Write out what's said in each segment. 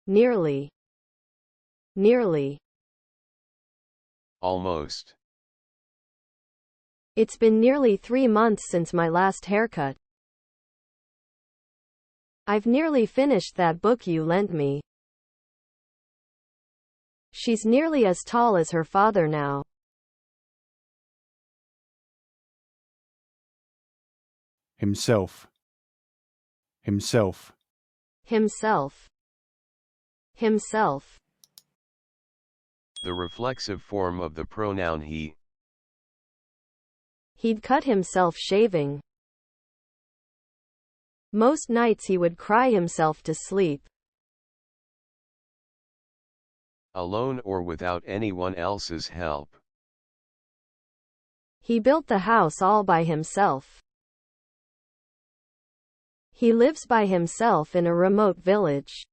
Nearly. Nearly. Almost. It's been nearly 3 months since my last haircut. I've nearly finished that book you lent me. She's nearly as tall as her father now. Himself. Himself. Himself. Himself. The reflexive form of the pronoun he. He'd cut himself shaving. Most nights he would cry himself to sleep. Alone or without anyone else's help. He built the house all by himself. He lives by himself in a remote village.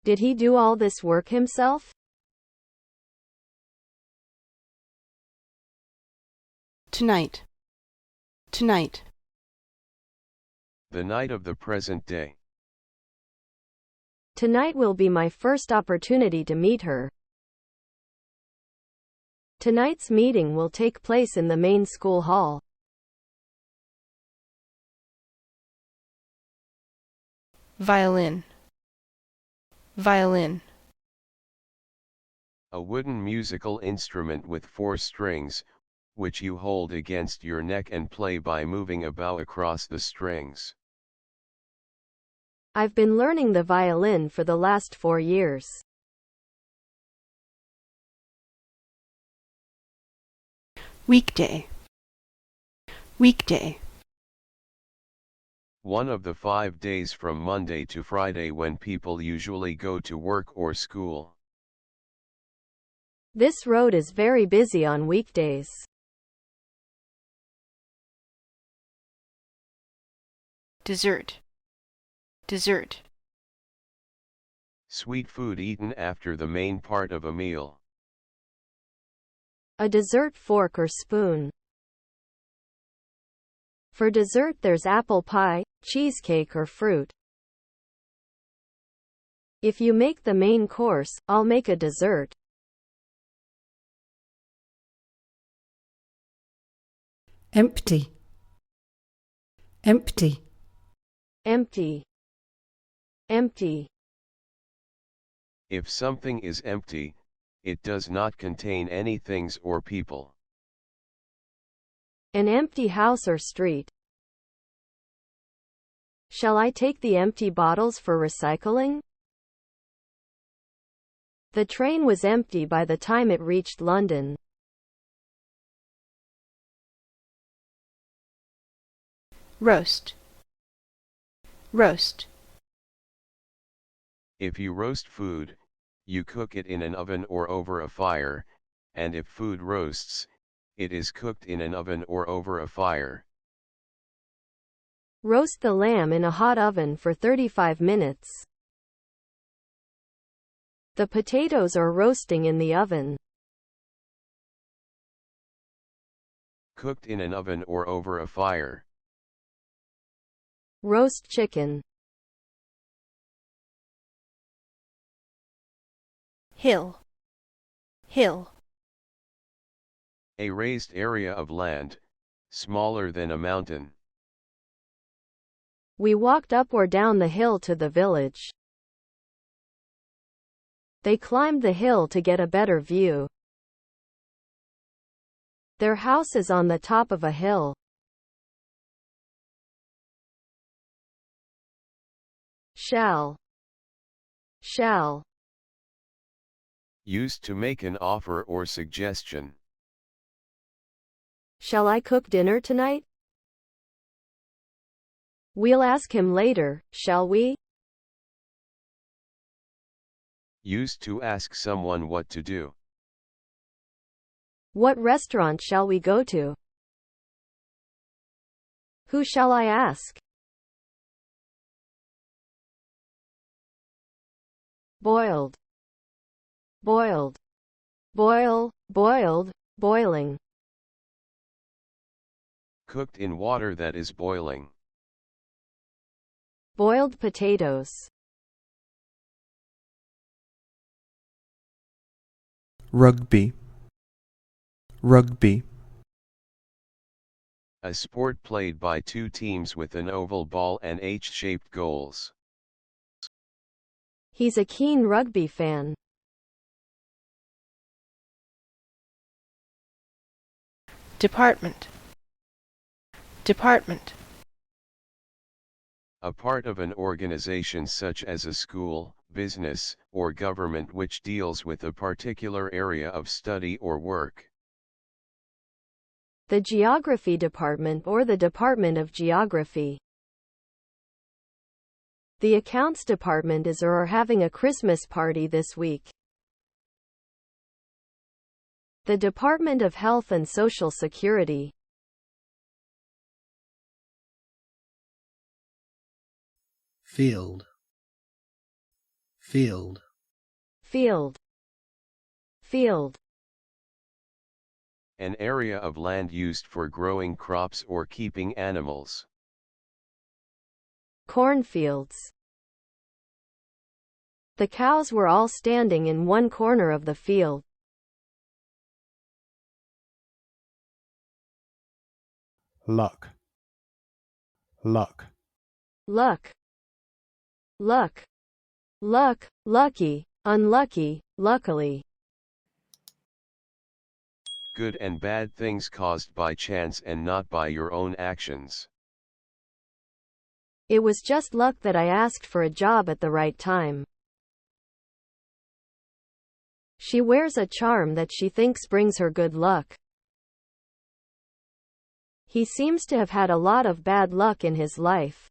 Did he do all this work himself? Tonight. Tonight. The night of the present day. Tonight will be my first opportunity to meet her. Tonight's meeting will take place in the main school hall. Violin. Violin. A wooden musical instrument with 4 strings, which you hold against your neck and play by moving a bow across the strings. I've been learning the violin for the last 4 years. Weekday. Weekday. One of the 5 days from Monday to Friday when people usually go to work or school. This road is very busy on weekdays. Dessert. Dessert. Sweet food eaten after the main part of a meal. A dessert fork or spoon. For dessert there's apple pie, cheesecake or fruit. If you make the main course, I'll make a dessert. Empty. Empty. Empty. Empty. If something is empty, it does not contain any things or people. An empty house or street. Shall I take the empty bottles for recycling? The train was empty by the time it reached London. Roast. Roast. If you roast food, you cook it in an oven or over a fire, and if food roasts, it is cooked in an oven or over a fire. Roast the lamb in a hot oven for 35 minutes. The potatoes are roasting in the oven. Cooked in an oven or over a fire. Roast chicken. Hill. Hill. A raised area of land, smaller than a mountain. We walked up or down the hill to the village. They climbed the hill to get a better view. Their house is on the top of a hill. Shall. Shall. Used to make an offer or suggestion. Shall I cook dinner tonight? We'll ask him later, shall we? Used to ask someone what to do. What restaurant shall we go to? Who shall I ask? Boiled. Boiled. Boil, boiled, boiling. Cooked in water that is boiling. Boiled potatoes. rugby, rugby, A sport played by two teams with an oval ball and H-shaped goals. He's a keen rugby fan. Department. Department. A part of an organization such as a school, business, or government which deals with a particular area of study or work. The Geography Department or the Department of Geography. The Accounts Department is or are having a Christmas party this week. The Department of Health and Social Security. Field, field, Field. Field. An area of land used for growing crops or keeping animals. Cornfields. The cows were all standing in one corner of the field. luck, luck, Luck. Luck. Luck, lucky, unlucky, luckily. Good and bad things caused by chance and not by your own actions. It was just luck that I asked for a job at the right time. She wears a charm that she thinks brings her good luck. He seems to have had a lot of bad luck in his life.